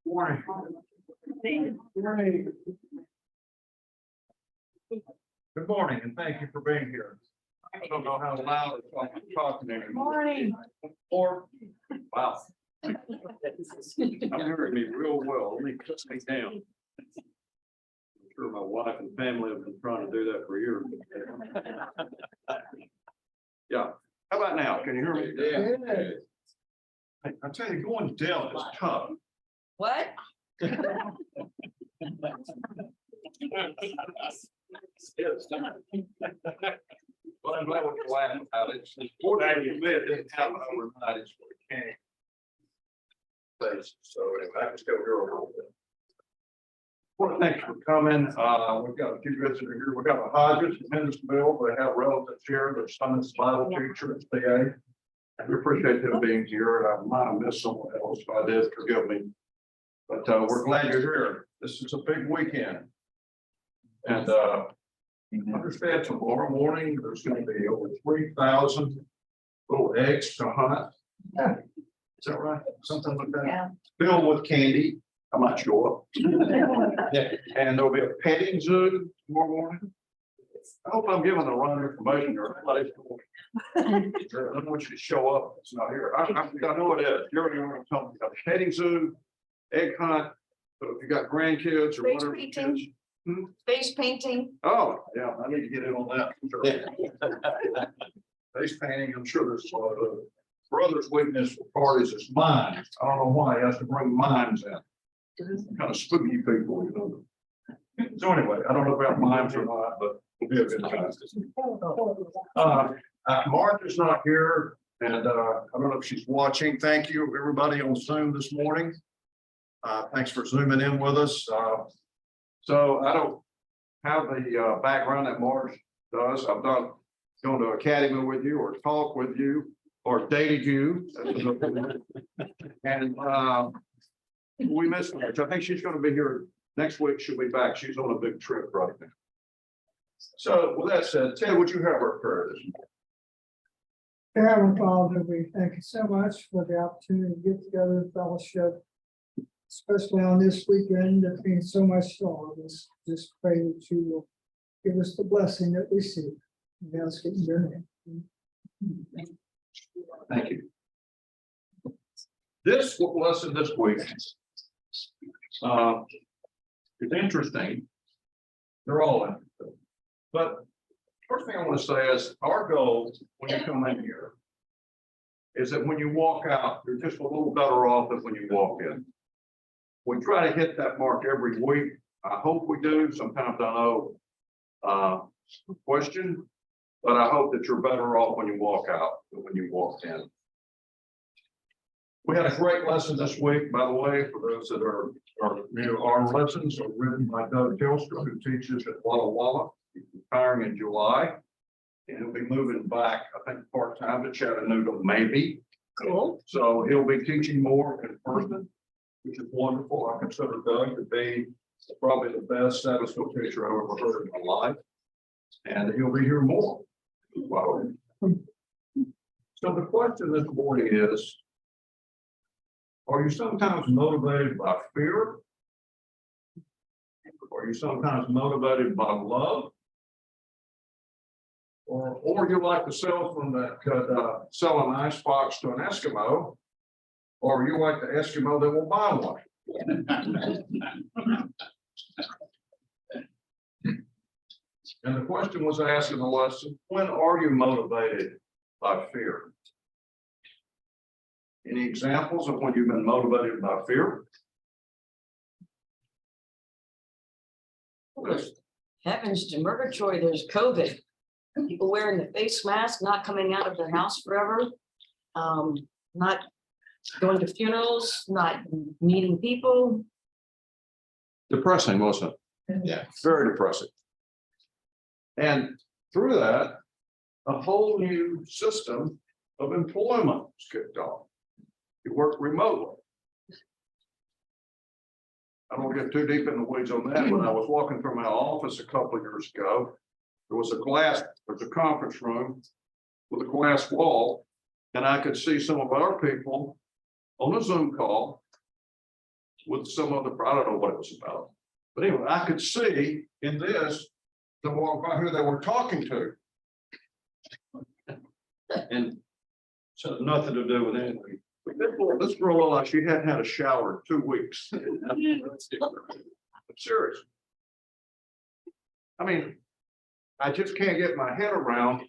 Morning. Good morning, and thank you for being here. I don't know how loud I'm talking anymore. Morning. Or, wow. I'm hearing me real well. Let me cut me down. I'm sure my wife and family have been trying to do that for years. Yeah. How about now? Can you hear me? Yeah. I tell you, going deaf is tough. What? Well, I'm glad we can laugh about it. Fortunately, it didn't happen overnight. It's what it came. So anyway, I can still hear a little bit. Well, thanks for coming. We've got a few visitors here. We've got a Hodges in Hendersonville. They have relatives here. Their son is Bible teacher at CA. We appreciate them being here. And I might have missed someone else. If I did, forgive me. But we're glad you're here. This is a big weekend. And understand tomorrow morning, there's going to be over 3,000 little eggs to hunt. Yeah. Is that right? Something like that. Yeah. Filled with candy. I might show up. Yeah. And there'll be a petting zoo tomorrow morning. I hope I'm giving the wrong information or everybody's going. I don't want you to show up. It's not here. I know it is. You're going to tell me about petting zoo, egg hunt. So if you got grandkids or Face whatever. painting. kids- Face painting. Oh, yeah, I need to get in on that. for sure. Face painting, I'm sure there's a lot of brother's weakness for parties is mine. I don't know why he has to bring mimes in. Kind of spooky people, you know. So anyway, I don't know about mimes or not, but it'll be a good time. Martha's not here, and I don't know if she's watching. Thank you, everybody on Zoom this morning. Thanks for zooming in with us. So I don't have the background that Marge does. I've done gone to academy with you or talk with you or dated you. And we missed Marge. I think she's going to be here next week. She'll be back. She's on a big trip right now. So with that said, Ted, would you have our prayer this morning? Heavenly Father, we thank you so much for the opportunity to get together in fellowship, especially on this weekend that means so much to all of us. Just pray that you will give us the blessing that we seek. We ask it in your name. Thank you. This lesson this week is interesting. They're all interesting. But first thing I want to say is our goal when you come in here is that when you walk out, you're just a little better off than when you walk in. We try to hit that mark every week. I hope we do. Sometimes I know question, but I hope that you're better off when you walk out than when you walk in. We had a great lesson this week, by the way, for those that are new. Our lessons are written by Doug Telstra, who teaches at Walla Walla. He's retiring in July, and he'll be moving back, I think, part-time to Chattanooga, maybe. Cool. So he'll be teaching more in person, which is wonderful. I consider Doug to be probably the best Sabbath school teacher I've ever heard in my life. And he'll be here more. Wow. So the question this morning is, are you sometimes motivated by fear? Are you sometimes motivated by love? Or you're like the salesman that could sell an icebox to an Eskimo, or you like the Eskimo that will buy one. And the question was asked in the lesson, when are you motivated by fear? Any examples of when you've been motivated by fear? Heavens to Murgatroyd, there's COVID. People wearing the face mask, not coming out of their house forever. Not going to funerals, not meeting people. Depressing, wasn't it? Yeah. Very depressing. And through that, a whole new system of employment was kicked off. You work remotely. I don't get too deep in the weeds on that. When I was walking through my office a couple of years ago, there's a conference room with a glass wall, and I could see some of our people on a Zoom call with some other, I don't know what it was about. But anyway, I could see in this, the one who they were talking to. And so nothing to do with anything. But this girl looked like she hadn't had a shower in 2 weeks. I'm serious. I mean, I just can't get my head around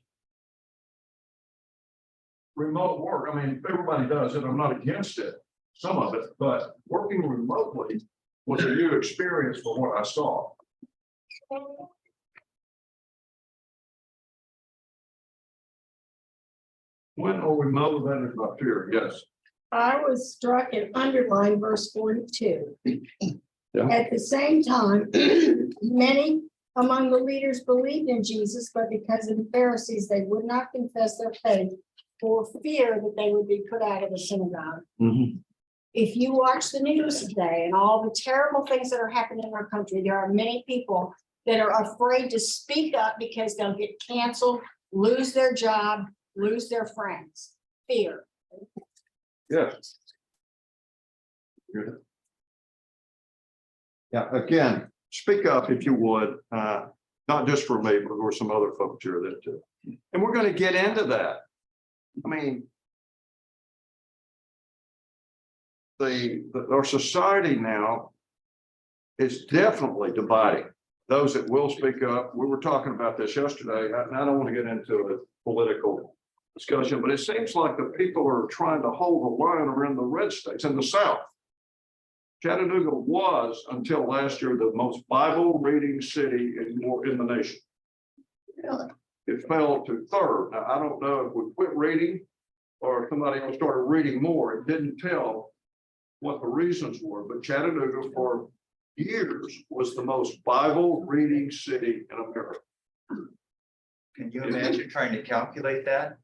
remote work. I mean, everybody does it. I'm not against it, some of it, but working remotely was a new experience for what I saw. When are we motivated by fear? Yes. I was struck and underlined verse 42. Yeah. At the same time, many among the leaders believed in Jesus, but because of the Pharisees, they would not confess their faith for fear that they would be put out of the synagogue. If you watch the news today and all the terrible things that are happening in our country, there are many people that are afraid to speak up because they'll get canceled, lose their job, lose their friends. Fear. Yes. Good. Yeah, again, speak up if you would, not just for me, but there were some other folks here that too. And we're going to get into that. I mean, our society now is definitely dividing. Those that will speak up, we were talking about this yesterday, and I don't want to get into a political discussion, but it seems like the people are trying to hold the line around the red states in the South. Chattanooga was, until last year, the most Bible reading city in the nation. It fell to third. Now, I don't know if we quit reading or if somebody else started reading more. It didn't tell what the reasons were, but Chattanooga for years was the most Bible reading city in America. Can you imagine trying to calculate that?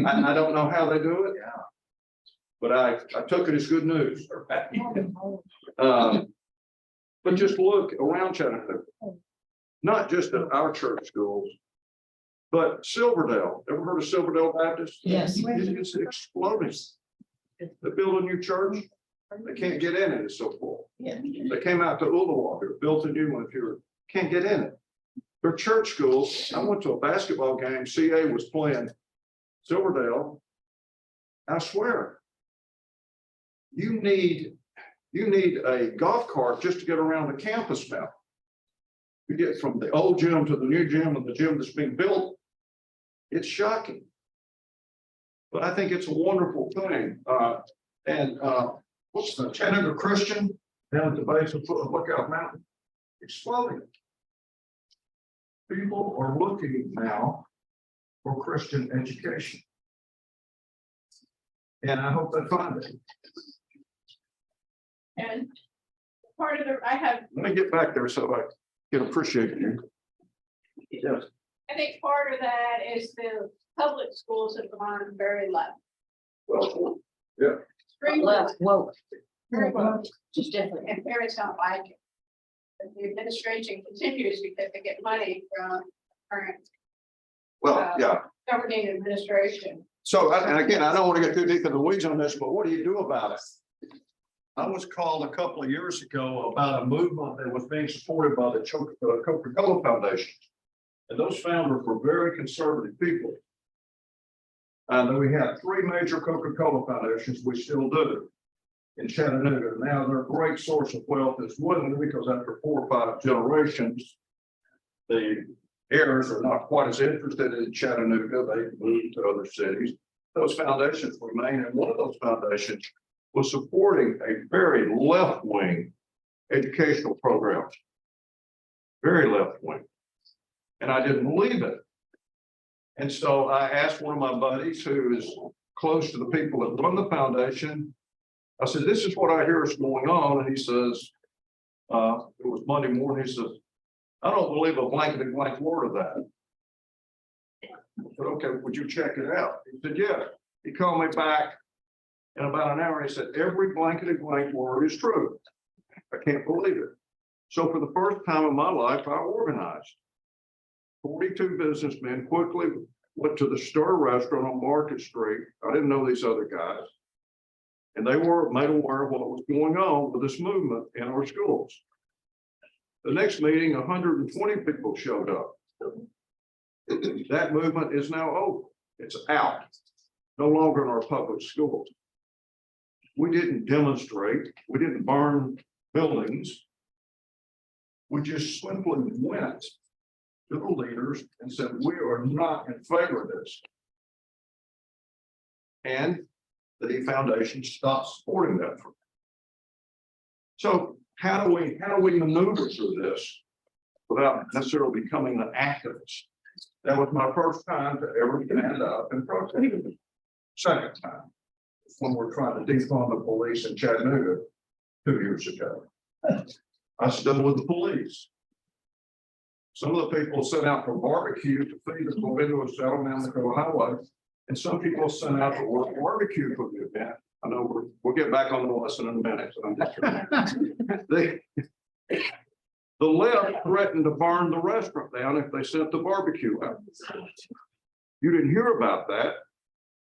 I don't know how they do it, Yeah. but I took it as good news. But just look around Chattanooga, not just at our church schools, but Silverdale. Ever heard of Silverdale Baptist? Yes. It's exploding. They built a new church. They can't get in it. It's so full. Yeah. They came out to Ullawa here, built a new one here. Can't get in it. Their church schools. I went to a basketball game. CA was playing Silverdale. I swear, you need a golf cart just to get around the campus now. You get from the old gym to the new gym and the gym that's being built. It's shocking. But I think it's a wonderful thing. What's the Chattanooga Christian down at the base of Lookout Mountain? Exploding. People are looking now for Christian education. And I hope they find it. And part of the, I have, Let me get back there so I can appreciate you. Yes. I think part of that is the public schools have gone very left. Well, yeah. Extremely Left, whoa, very low, just different. and parents don't like it. But the administration continues because they get money from current Well, yeah. governing administration. So, and again, I don't want to get too deep in the weeds on this, but what do you do about it? I was called a couple of years ago about a movement that was being supported by the Coca-Cola Foundation. And those founders were very conservative people. And we had 3 major Coca-Cola foundations, we still do, in Chattanooga. Now they're a great source of wealth as well, because after 4 or 5 generations, the heirs are not quite as interested in Chattanooga. They moved to other cities. Those foundations remain, and one of those foundations was supporting a very left-wing educational program. Very left-wing. And I didn't believe it. And so I asked one of my buddies who is close to the people that run the foundation. I said, this is what I hear is going on. And he says, it was Monday morning. He says, I don't believe a blanket blank word of that. I said, okay, would you check it out? He said, yeah. He called me back in about an hour. And he said, every blanket blank word is true. I can't believe it. So for the first time in my life, I organized. 42 businessmen quickly went to the Stir restaurant on Market Street. I didn't know these other guys. And they were made aware of what was going on with this movement in our schools. The next meeting, 120 people showed up. That movement is now over. It's out. No longer in our public schools. We didn't demonstrate. We didn't burn buildings. We just simply went to the leaders and said, we are not in favor of this. And the foundation stopped supporting that. So how do we maneuver through this without necessarily becoming an activist? That was my first time to ever stand up and protest. Second time, when we're trying to defund the police in Chattanooga 2 years ago. I stood with the police. Some of the people sent out for barbecue to feed us when we was out down the highway. And some people sent out to work barbecue for the event. I know we'll get back on the lesson in a minute. So I'm just the left threatened to burn the restaurant down if they sent the barbecue out. You didn't hear about that.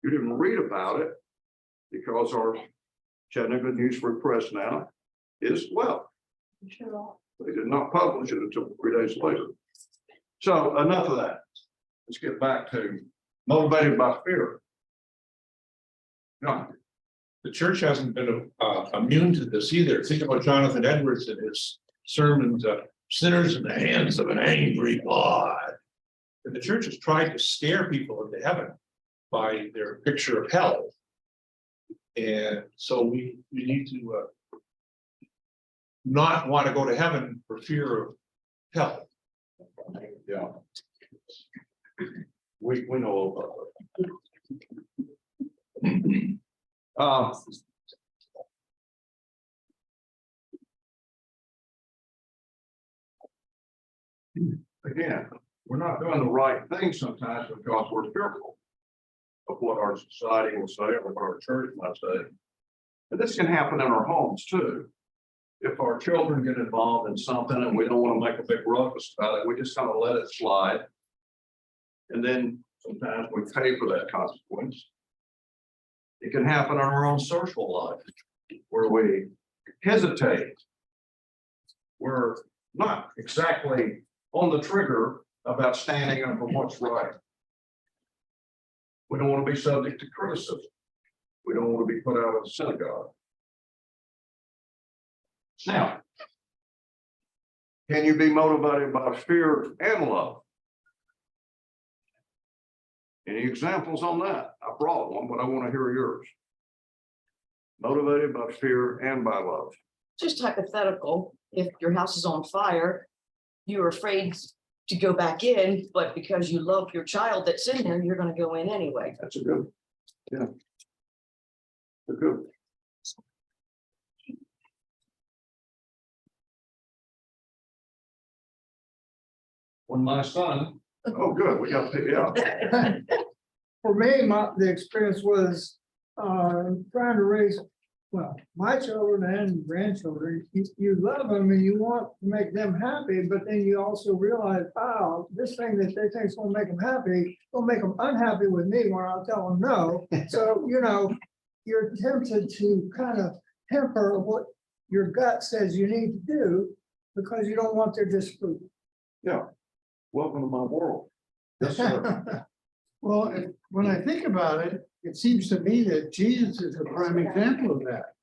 You didn't read about it because our Chattanooga News Free Press now is well. They did not publish it until 3 days later. So enough of that. Let's get back to motivated by fear. No. The church hasn't been immune to this either. Think about Jonathan Edwards and his sermons, sinners in the hands of an angry God. And the church has tried to scare people into heaven by their picture of hell. And so we need to not want to go to heaven for fear of hell. Yeah. We know all about that. Again, we're not doing the right thing sometimes because we're fearful of what our society will say or what our church might say. And this can happen in our homes too. If our children get involved in something and we don't want to make a big ruckus about it, we just kind of let it slide. And then sometimes we pay for that consequence. It can happen in our own social life where we hesitate. We're not exactly on the trigger about standing up for what's right. We don't want to be subject to criticism. We don't want to be put out of the synagogue. Now, can you be motivated by fear and love? Any examples on that? I brought one, but I want to hear yours. Motivated by fear and by love. Just hypothetical, if your house is on fire, you're afraid to go back in, but because you love your child that's in there, you're going to go in anyway. That's a good, yeah. A good. When my son, oh, good, we got to, yeah. For me, the experience was trying to raise, well, my children and grandchildren. You love them and you want to make them happy, but then you also realize, oh, this thing that they think is going to make them happy will make them unhappy with me when I'll tell them no. So, you know, you're tempted to kind of temper what your gut says you need to do because you don't want their disapproval. Yeah. Welcome to my world. Yes, sir. Well, when I think about it, it seems to me that Jesus is a prime example of that.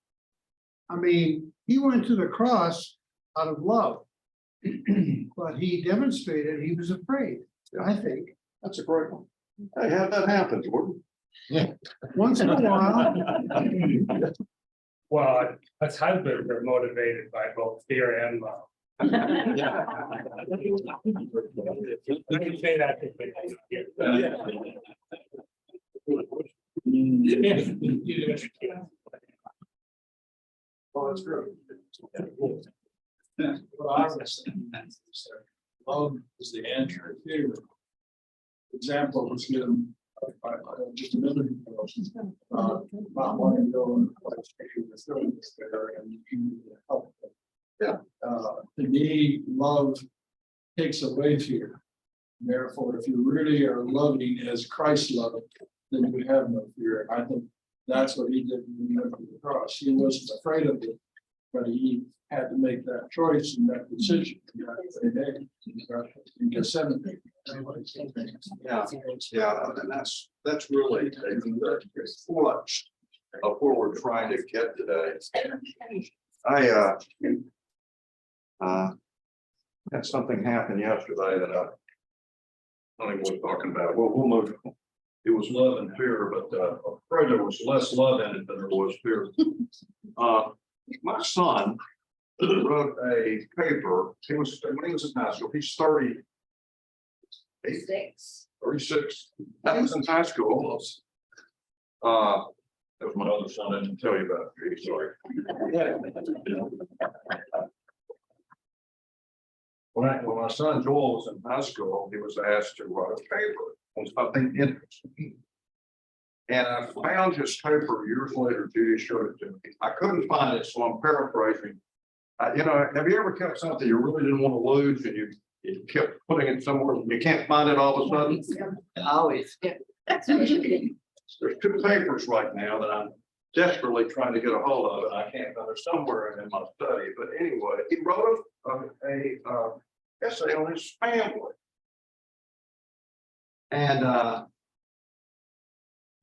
I mean, he went to the cross out of love, but he demonstrated he was afraid, I think. That's a great one. Hey, how'd that happen, Jordan? Once in a while, Well, us husbands are motivated by both fear and love. I can say that to Oh, that's great. Love is the answer. Example was given by just a minute ago. Not wanting to go and there and help. Yeah. To me, love takes away fear. Therefore, if you really are loving as Christ loved, then you have no fear. I think That's what he did when he went to the cross. He wasn't afraid of it, but he had to make that choice and that decision. In Gethsemane. Yeah, and that's really taking the crux of where we're trying to get today. I had something happen yesterday that I don't even want to talk about. Well, we'll move. It was love and fear, but I'm afraid there was less love in it than there was fear. My son wrote a paper. When he was in high school, he's 36. That was in high school almost. That was my other son. I didn't tell you about it. Sorry. When my son Joel was in high school, he was asked to write a paper on something interesting. And I found his paper years later. Judy showed it to me. I couldn't find it, so I'm paraphrasing. You know, have you ever kept something you really didn't want to lose and you kept putting it somewhere and you can't find it all of a sudden? Always. There's two papers right now that I'm desperately trying to get a hold of, and I can't find it somewhere in my study. But anyway, he wrote a essay on his family. And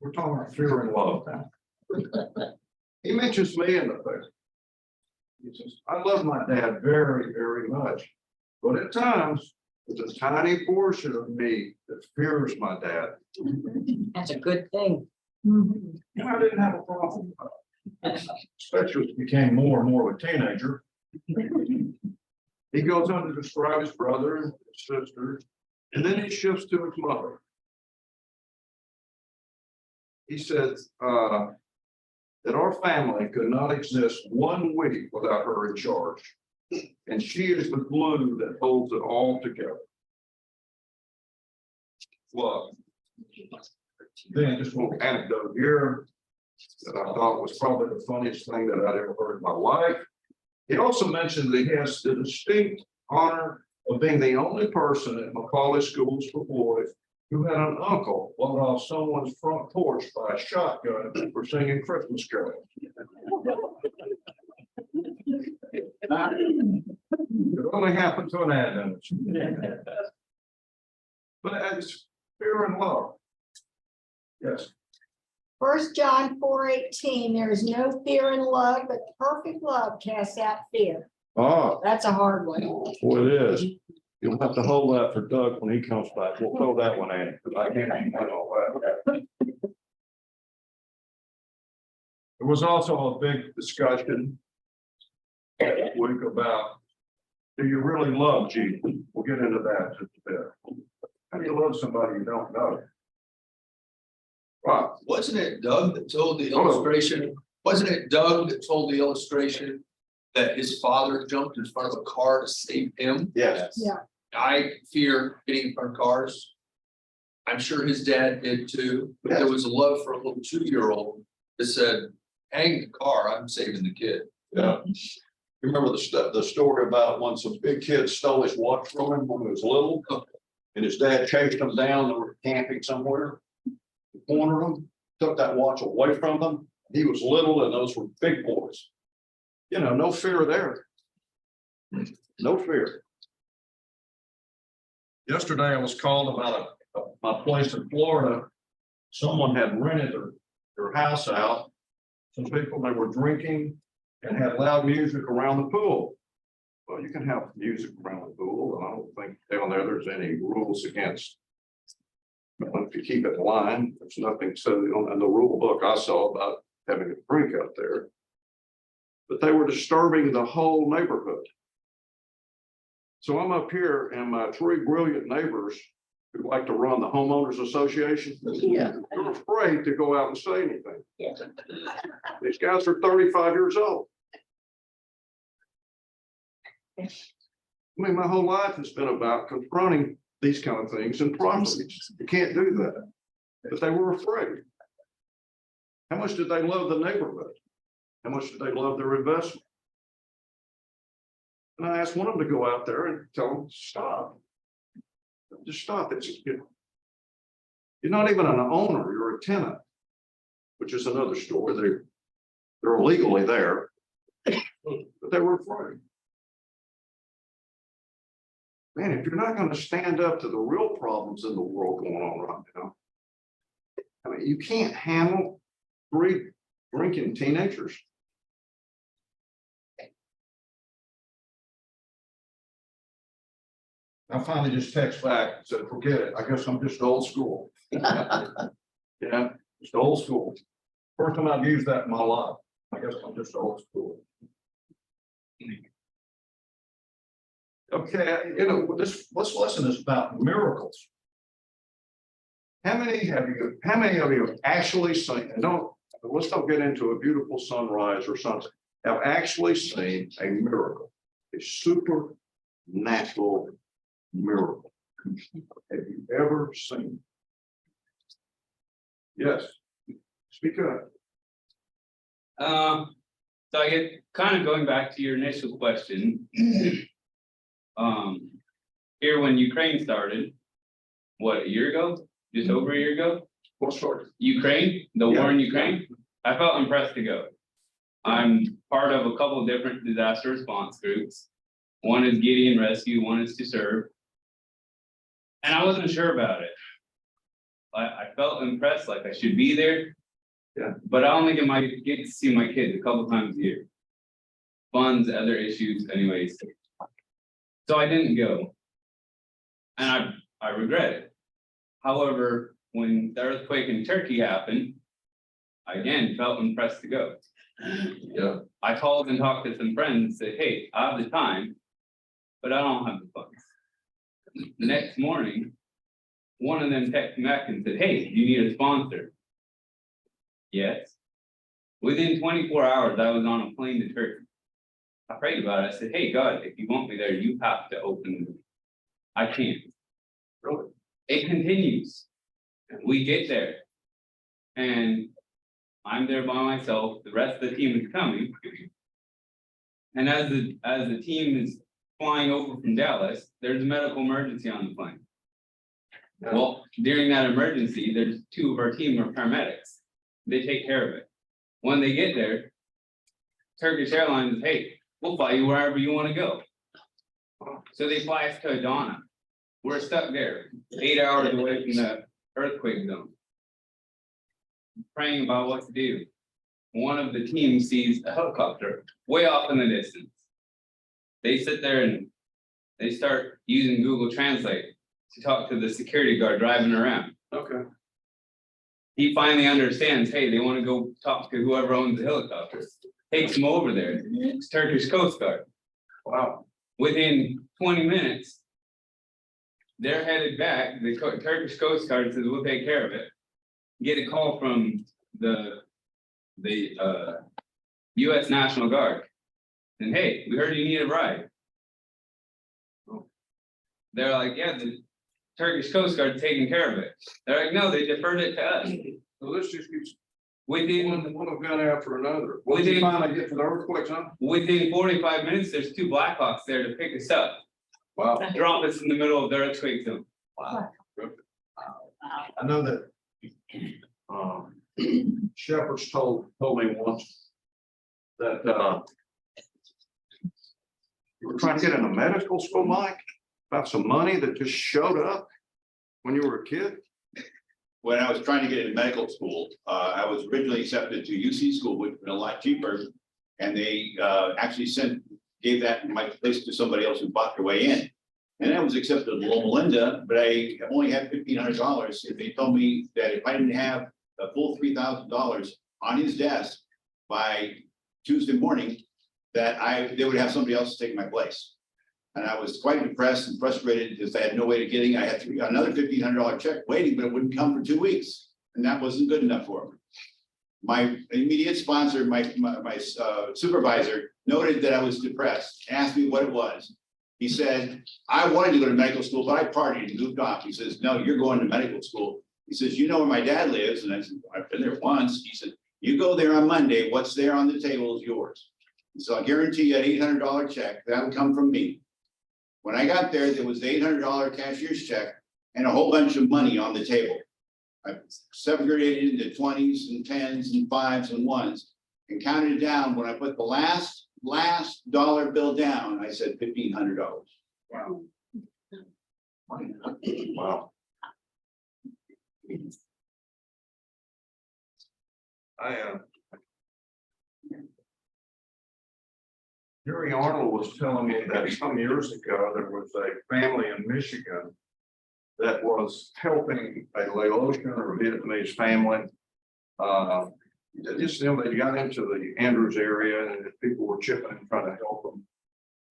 we're talking about fear and love now. He mentions me in the paper. He says, I love my dad very, very much. But at times, there's a tiny portion of me that fears my dad. That's a good thing. And I didn't have a problem. Especially as he became more and more of a teenager. He goes on to describe his brother and his sister, and then he shifts to his mother. He says that our family could not exist 1 week without her in charge. And she is the glue that holds it all together. Love. Then just a little anecdote here that I thought was probably the funniest thing that I'd ever heard in my life. He also mentioned that he has the distinct honor of being the only person at Macaulay Schools for Boys who had an uncle blown off someone's front porch by a shotgun for singing Christmas carols. It only happened to an Adventist. But it's fear and love. Yes. 1 John 4:18, there is no fear in love, but perfect love casts out fear. Oh, That's a hard one. well, it is. You'll have to hold that for Doug when he comes back. We'll throw that one in, because I can't handle all that. There was also a big discussion last week about, do you really love Jesus? We'll get into that just a bit. How do you love somebody you don't know? Right. Wasn't it Doug that told the illustration? Wasn't it Doug that told the illustration that his father jumped in front of a car to save him? Yes. Yeah. I fear getting in front of cars. I'm sure his dad did too. But there was a love for a little 2-year-old that said, hang the car, I'm saving the kid. Yeah. You remember the story about when some big kid stole his watch from him when he was little? And his dad chased them down, they were camping somewhere. Cornered him, took that watch away from them. He was little and those were big boys. You know, no fear there. No fear. Yesterday I was called about my place in Florida. Someone had rented their house out. Some people, they were drinking and had loud music around the pool. Well, you can have music around the pool, and I don't think down there's any rules against. If you keep it in line, there's nothing said in the rule book I saw about having a drink out there. But they were disturbing the whole neighborhood. So I'm up here and my 3 brilliant neighbors who like to run the homeowners association. Yeah. They're afraid to go out and say anything. Yeah. These guys are 35 years old. I mean, my whole life has been about confronting these kind of things in properties. You can't do that. But they were afraid. How much did they love the neighborhood? How much did they love their investment? And I asked one of them to go out there and tell them, stop. Just stop. You're not even an owner, you're a tenant. which is another story. They're illegally there, but they were afraid. Man, if you're not going to stand up to the real problems in the world going on right now, I mean, you can't handle 3 drinking teenagers. I finally just text back and said, forget it. I guess I'm just old school. Yeah, just old school. First time I've used that in my life. I guess I'm just old school. Okay, this lesson is about miracles. How many of you have actually seen, and let's not get into a beautiful sunrise or something, have actually seen a miracle, a supernatural miracle? Have you ever seen? Yes, speak up. So I get kind of going back to your initial question. Here when Ukraine started, what, a year ago? Just over a year ago? What sort? Ukraine, the war in Ukraine, I felt impressed to go. I'm part of a couple of different disaster response groups. One is Gideon Rescue, one is to serve. And I wasn't sure about it. I felt impressed, like I should be there. Yeah. But I only get to see my kids a couple times a year. Funds, other issues, anyways. So I didn't go. And I regret it. However, when the earthquake in Turkey happened, I again felt impressed to go. Yeah. I called and talked to some friends and said, hey, I have the time, but I don't have the funds. The next morning, one of them texted me back and said, hey, do you need a sponsor? Yes. Within 24 hours, I was on a plane to Turkey. I prayed about it. I said, hey, God, if you want me there, you have to open the door. I can't. Really? It continues. We get there. And I'm there by myself. The rest of the team is coming. And as the team is flying over from Dallas, there's a medical emergency on the plane. Yeah. Well, during that emergency, there's 2 of our team are paramedics. They take care of it. When they get there, Turkish Airlines, hey, we'll fly you wherever you want to go. So they fly us to Adana. We're stuck there, 8 hours away from the earthquake zone. Praying about what to do. One of the team sees a helicopter way off in the distance. They sit there and they start using Google Translate to talk to the security guard driving around. Okay. He finally understands, hey, they want to go talk to whoever owns the helicopter. Takes him over there. It's Turkish Coast Guard. Wow. Within 20 minutes, they're headed back. The Turkish Coast Guard says, we'll take care of it. Get a call from the US National Guard. And hey, we heard you need a ride. They're like, yeah, the Turkish Coast Guard taking care of it. They're like, no, they deferred it to us. So this just keeps Within one event after another. What did you finally get to the earthquake, huh? within 45 minutes, there's 2 Blackhawks there to pick us up, Wow. drop us in the middle of the earthquake zone. Wow. I know that shepherds told me once that you were trying to get into medical school, Mike, about some money that just showed up when you were a kid. When I was trying to get into medical school, I was originally accepted to UC school, which was a lot cheaper. And they actually gave that my place to somebody else who bought their way in. And I was accepted to Loma Linda, but I only had $1,500. And they told me that if I didn't have a full $3,000 on his desk by Tuesday morning, that they would have somebody else take my place. And I was quite depressed and frustrated because I had no way to get in. I had another $1,500 check waiting, but it wouldn't come for 2 weeks. And that wasn't good enough for me. My immediate sponsor, my supervisor, noted that I was depressed, asked me what it was. He said, I wanted to go to medical school, but I partied and goofed off. He says, no, you're going to medical school. He says, you know where my dad lives? And I said, I've been there once. He said, you go there on Monday. What's there on the table is yours. So I guarantee you an $800 check. That'll come from me. When I got there, there was the $800 cashier's check and a whole bunch of money on the table. I segregated into 20s and 10s and 5s and 1s and counted it down. When I put the last dollar bill down, I said $1,500. Wow. Wow. Jerry Arnold was telling me that some years ago, there was a family in Michigan that was helping a Laotian or Vietnamese family. Just them, they got into the Andrews area and people were chipping and trying to help them.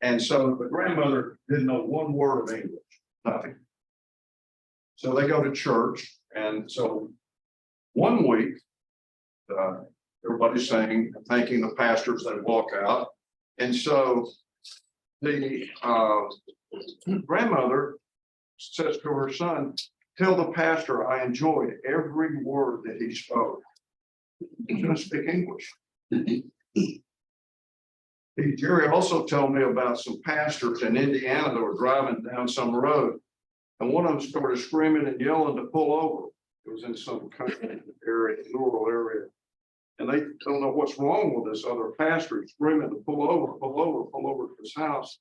And so the grandmother didn't know one word of English, nothing. So they go to church. And so one week, everybody's saying, thanking the pastors that walk out. And so the grandmother says to her son, tell the pastor I enjoyed every word that he spoke. He's going to speak English. Jerry also told me about some pastors in Indiana that were driving down some road. And one of them started screaming and yelling to pull over. It was in some country area, rural area. And they don't know what's wrong with this other pastor screaming to pull over to his house.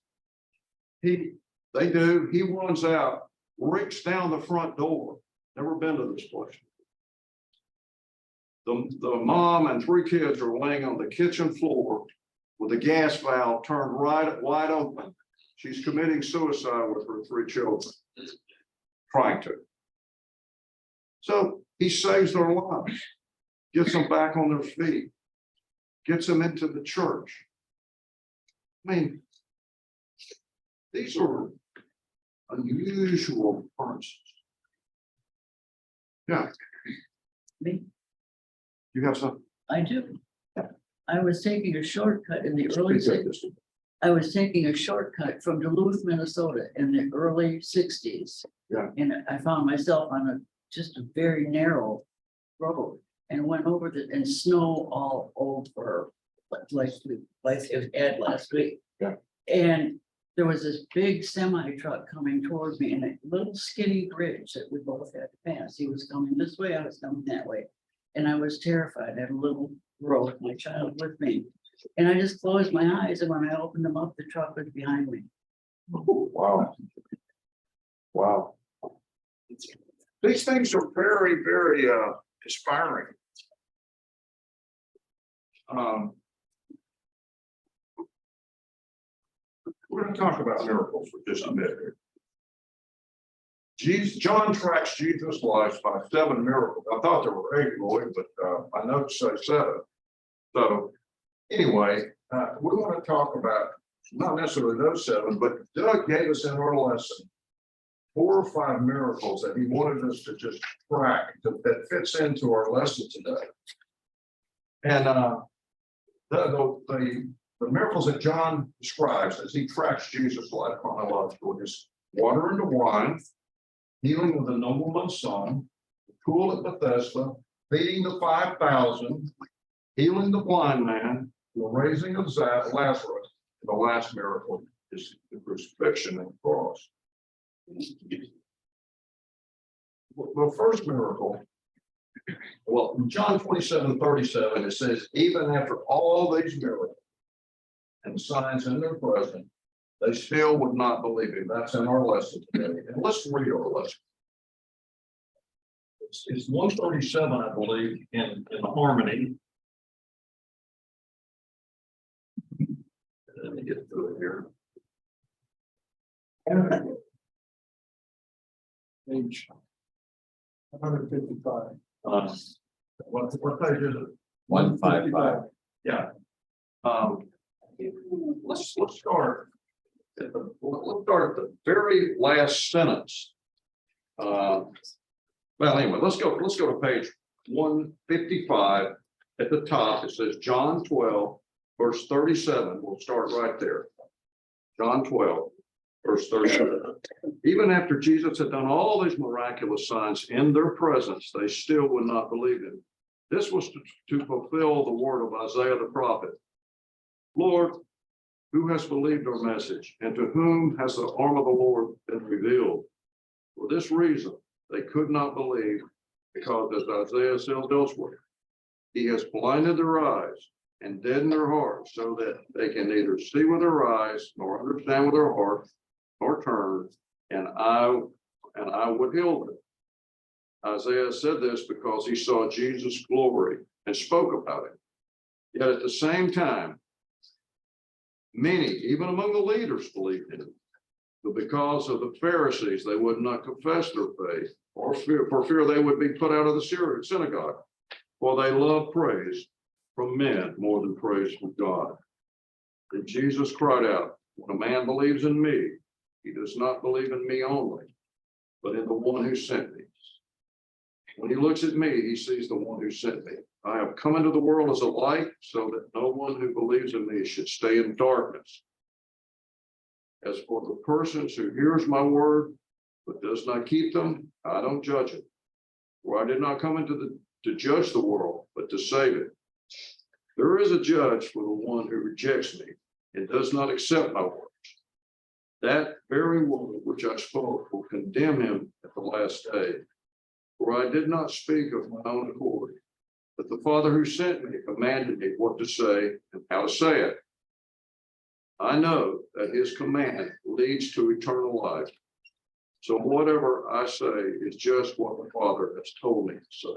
They do, he runs out, breaks down the front door. Never been to this place. The mom and 3 kids are laying on the kitchen floor with the gas valve turned wide open. She's committing suicide with her 3 children, trying to. So he saves their lives, gets them back on their feet, gets them into the church. I mean, these are unusual occurrences. Yeah. Me? You have something? I do. I was taking a shortcut in the I was taking a shortcut from Duluth, Minnesota in the early 60s. Yeah. And I found myself on just a very narrow road and went over and snow all over like it had last week. Yeah. And there was this big semi truck coming towards me and a little skinny bridge that we both had to pass. He was coming this way, I was coming that way. And I was terrified. I had a little road, my child with me. And I just closed my eyes, and when I opened them up, the truck was behind me. Wow. Wow. These things are very, very inspiring. We're going to talk about miracles for just a minute here. John tracks Jesus' life by 7 miracles. I thought there were 8, Lloyd, but I noticed say 7. So anyway, we want to talk about not necessarily those 7, but Doug gave us in our lesson 4 or 5 miracles that he wanted us to just track that fits into our lesson today. And the miracles that John describes as he tracks Jesus' life chronologically is water into wine, healing of the nobleman's son, the pool at Bethesda, feeding the 5,000, healing the blind man, the raising of Lazarus, and the last miracle is the crucifixion and the cross. The first miracle, well, in John 27:37, it says, even after all these miracles and signs in their presence, they still would not believe him. That's in our lesson today. And let's read our lesson. It's 137, I believe, in harmony. Let me get through it here. Page 155. What page is it? 155. Yeah. Let's start. Let's start at the very last sentence. Well, anyway, let's go to page 155. At the top, it says John 12, verse 37. We'll start right there. John 12, verse 37. Even after Jesus had done all these miraculous signs in their presence, they still would not believe him. This was to fulfill the word of Isaiah the prophet. Lord, who has believed our message, and to whom has the arm of the Lord been revealed? For this reason, they could not believe Because as Isaiah says elsewhere, he has blinded their eyes and deadened their hearts so that they can neither see with their eyes nor understand with their heart, nor turn, and I would heal them. Isaiah said this because he saw Jesus' glory and spoke about it. Yet at the same time, many, even among the leaders, believed in him. But because of the Pharisees, they would not confess their faith for fear they would be put out of the synagogue. For they love praise from men more than praise from God. And Jesus cried out, when a man believes in me, he does not believe in me only, but in the one who sent me. When he looks at me, he sees the one who sent me. I have come into the world as a light so that no one who believes in me should stay in darkness. As for the persons who hears my word, but does not keep them, I don't judge it. For I did not come to judge the world, but to save it. There is a judge for the one who rejects me and does not accept my words. That very word which I spoke will condemn him at the last day. For I did not speak of my own accord, but the Father who sent me commanded me what to say and how to say it. I know that his command leads to eternal life. So whatever I say is just what the Father has told me to say.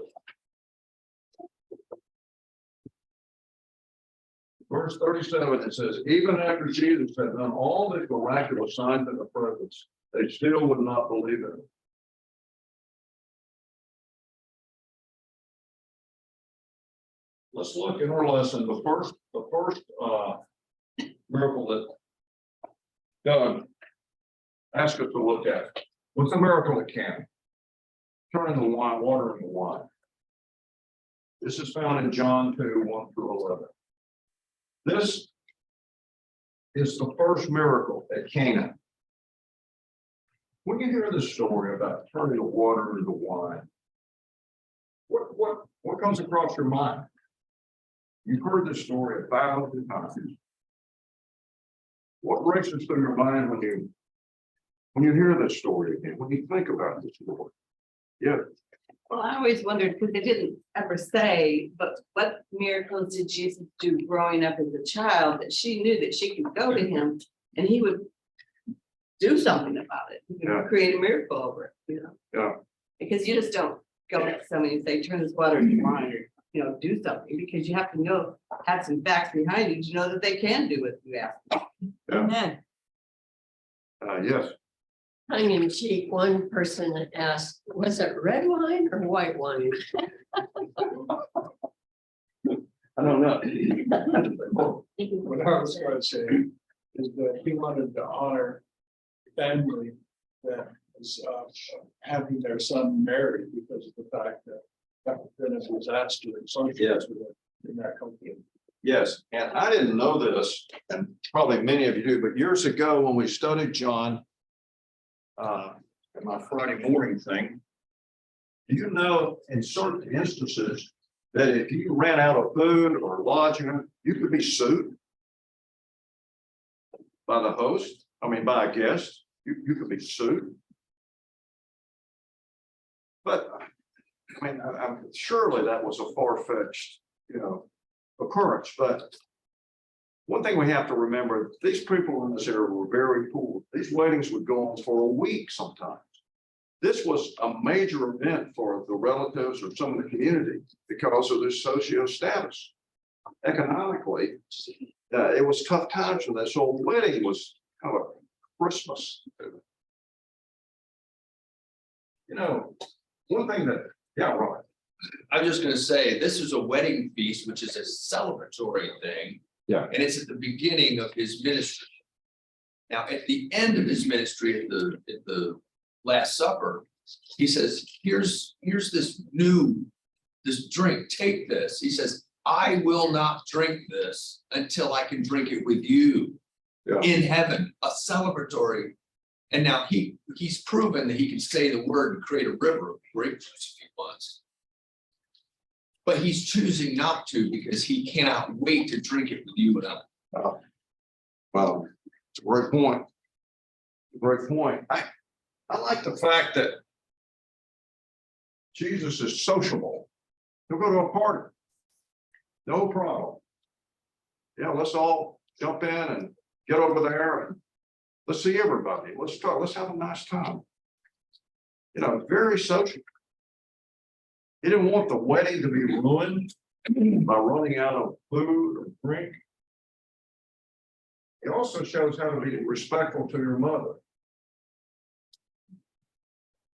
Verse 37, it says, even after Jesus had done all these miraculous signs in the presence, they still would not believe in him. Let's look in our lesson. The first miracle that God asked us to look at was the miracle at Cana, turning the water into wine. This is found in John 2, 1 through 11. This is the first miracle at Cana. When you hear this story about turning the water into wine, what comes across your mind? You've heard this story 1,000 times. What races through your mind when you hear this story again, when you think about this story? Yeah. Well, I always wondered, because they didn't ever say, but what miracles did Jesus do growing up as a child that she knew that she could go to him and he would do something about it. He could create a miracle over it, you know? Yeah. Because you just don't go to somebody and say, turn this water into wine, or, do something, because you have to have some facts behind you to know that they can do what you ask. Amen. Yes. Tongue in cheek, one person had asked, was it red wine or white wine? I don't know. What I was going to say is that he wanted to honor the family that was having their son married because of the fact that that would have been a disaster in some cases in that country. Yes, and I didn't know this, and probably many of you do, but years ago when we studied John, in my Friday morning thing, in certain instances, that if you ran out of food or lodging, you could be sued by the host, by a guest, you could be sued. But, I'm surely that was a far-fetched, occurrence, but one thing we have to remember, these people in this area were very poor. These weddings would go on for a week sometimes. This was a major event for the relatives or some of the community because of their socio status. Economically, it was tough times for this. So a wedding was kind of Christmas. One thing that, right. I'm just gonna say, this is a wedding feast, which is a celebratory thing. Yeah. And it's at the beginning of his ministry. Now, at the end of his ministry, at the Last Supper, he says, here's this drink, take this. He says, I will not drink this until I can drink it with you in heaven, a celebratory. And now he's proven that he can say the word and create a river of grape juice if he wants. But he's choosing not to because he cannot wait to drink it with you and I. Well, it's a great point. Great point. I like the fact that Jesus is sociable. He'll go to a party. No problem. Yeah, let's all jump in and get over there and let's see everybody. Let's talk. Let's have a nice time. You know, very social. He didn't want the wedding to be ruined by running out of food or drink. It also shows how to be respectful to your mother.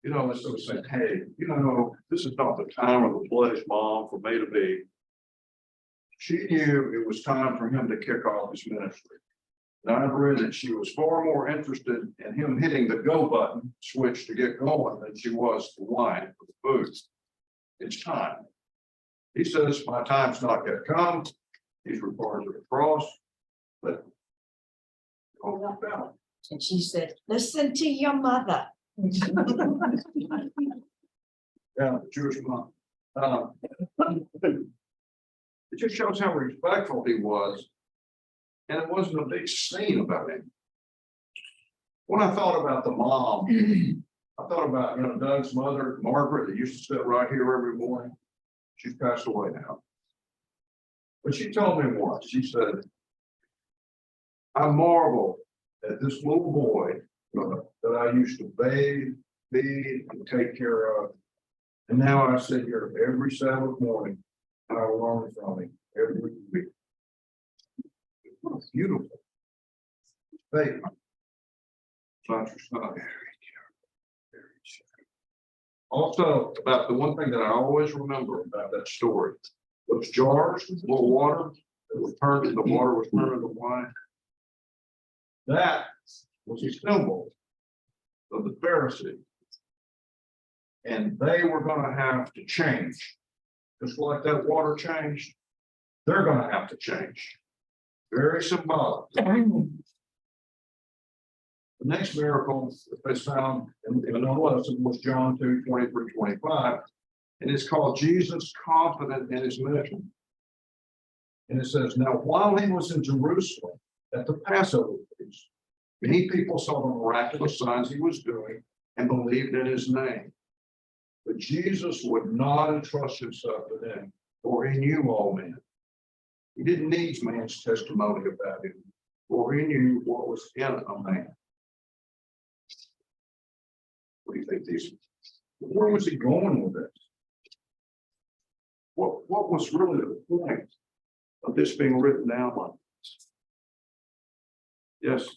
You know, instead of saying, hey, you know, this is not the time or the place, Mom, for me to be. She knew it was time for him to kick off his ministry. And I've read that she was far more interested in him hitting the go button switch to get going than she was the wine for the food. It's time. He says, my time's not yet come. He's referring to the cross, but it all worked out. And she said, listen to your mother. Yeah, the Jewish mom. It just shows how respectful he was. And it wasn't a big scene about him. When I thought about the mom, I thought about, you know, Doug's mother, Margaret, that used to sit right here every morning. She's passed away now. But she told me once, she said, I marvel at this little boy that I used to bathe, feed, and take care of. And now I sit here every Sabbath morning and I learn from him every week. What a beautiful statement. Such a son. Also, about the one thing that I always remember about that story, those jars with little water that was turned, the water was turned into wine. That was a symbol of the Pharisees. And they were going to have to change. Just like that water changed, they're going to have to change. Very symbolic. The next miracle that they found in another lesson was John 2:23-25. And it's called Jesus Confident in His Mission. And it says, now while he was in Jerusalem at the Passover feast, many people saw the miraculous signs he was doing and believed in his name. But Jesus would not entrust himself to them, for he knew all men. He didn't need man's testimony about him, for he knew what was in a man. What do you think these? Where was he going with this? What was really the point of this being written down like this? Yes.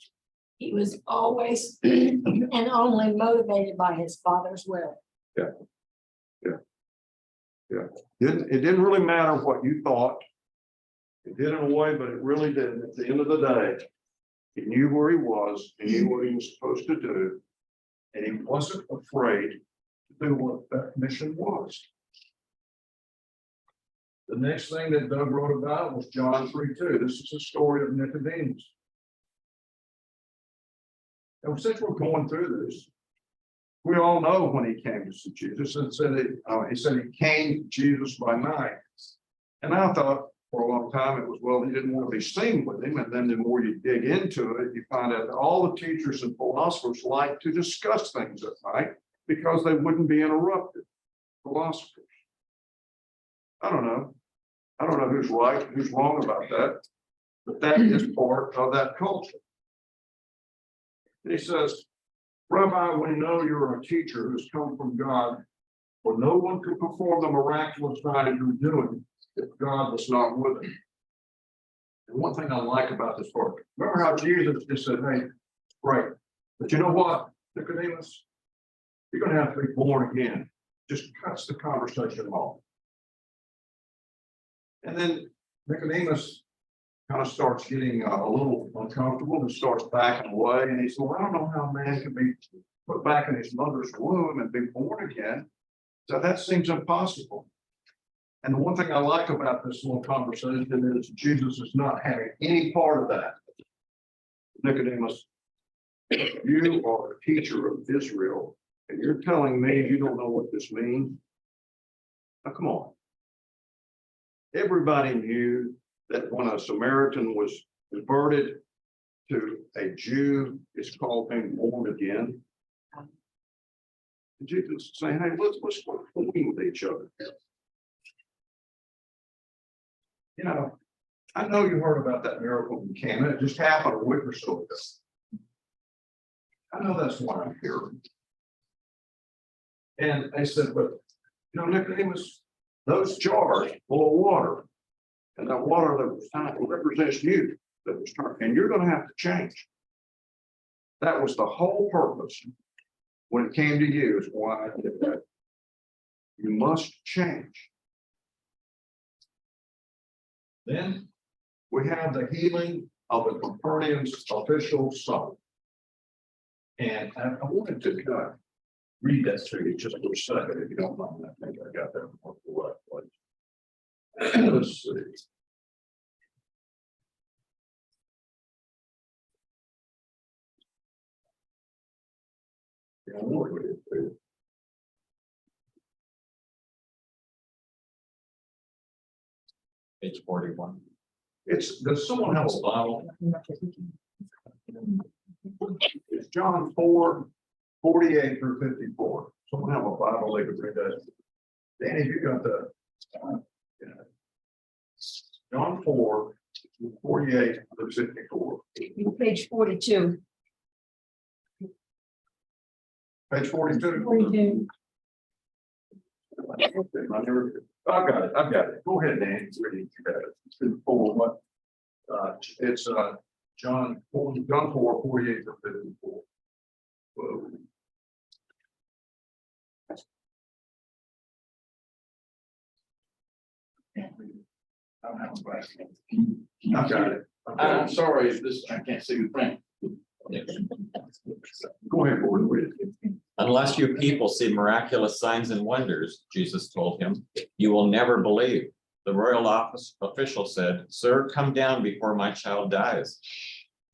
He was always and only motivated by his Father's will. It didn't really matter what you thought. It did in a way, but it really didn't. At the end of the day, he knew where he was, he knew what he was supposed to do, and he wasn't afraid to do what that mission was. The next thing that Doug wrote about was John 3:2. This is the story of Nicodemus. And since we're going through this, we all know when he came to see Jesus, and he said he came to Jesus by night. And I thought for a long time it was, well, he didn't want to be seen with him. And then the more you dig into it, you find out that all the teachers and philosophers like to discuss things at night because they wouldn't be interrupted. Philosophers. I don't know who's right, who's wrong about that, but that is part of that culture. And he says, Rabbi, we know you're a teacher who's come from God, for no one could perform the miraculous signs you're doing if God was not with him. And one thing I like about this part, remember how Jesus just said, hey, right, but you know what, Nicodemus, you're going to have to be born again. Just cuts the conversation off. And then Nicodemus kind of starts getting a little uncomfortable and starts backing away. And he said, well, I don't know how a man can be put back in his mother's womb and be born again. So that seems impossible. And the one thing I like about this little conversation is Jesus is not having any part of that. Nicodemus, you are a teacher of Israel, and you're telling me you don't know what this means? Now, come on. Everybody knew that when a Samaritan was converted to a Jew, it's called being born again. Jesus is saying, hey, let's work with each other. You know, I know you heard about that miracle in Canada. It just happened a week or so ago. I know that's why I'm here. And they said, but, you know, Nicodemus, those jars full of water, and that water that was trying to represent you, that was turned, and you're gonna have to change. That was the whole purpose. When it came to you, is why I did that. You must change. Then we have the healing of the Capernaum's official son. And I wanted to read that to you just for a second, if you don't mind. I think I got that one the right place. Let's see. Yeah, I know what it is. Page 41. Does someone have a Bible? It's John 4:48 through 54. Someone have a Bible, they could read that. Danny, if you got the John 4:48 through 54. Page 42. Page 42. 42. I've got it. Go ahead, Dan. It's ready. You got it. It's been full. What? It's John 4:48 to 54. Whoa. I don't have a glass. I've got it. I'm sorry, I can't see the print. Go ahead, Gordon. Read it. Unless you people see miraculous signs and wonders, Jesus told him, you will never believe. The royal official said, sir, come down before my child dies.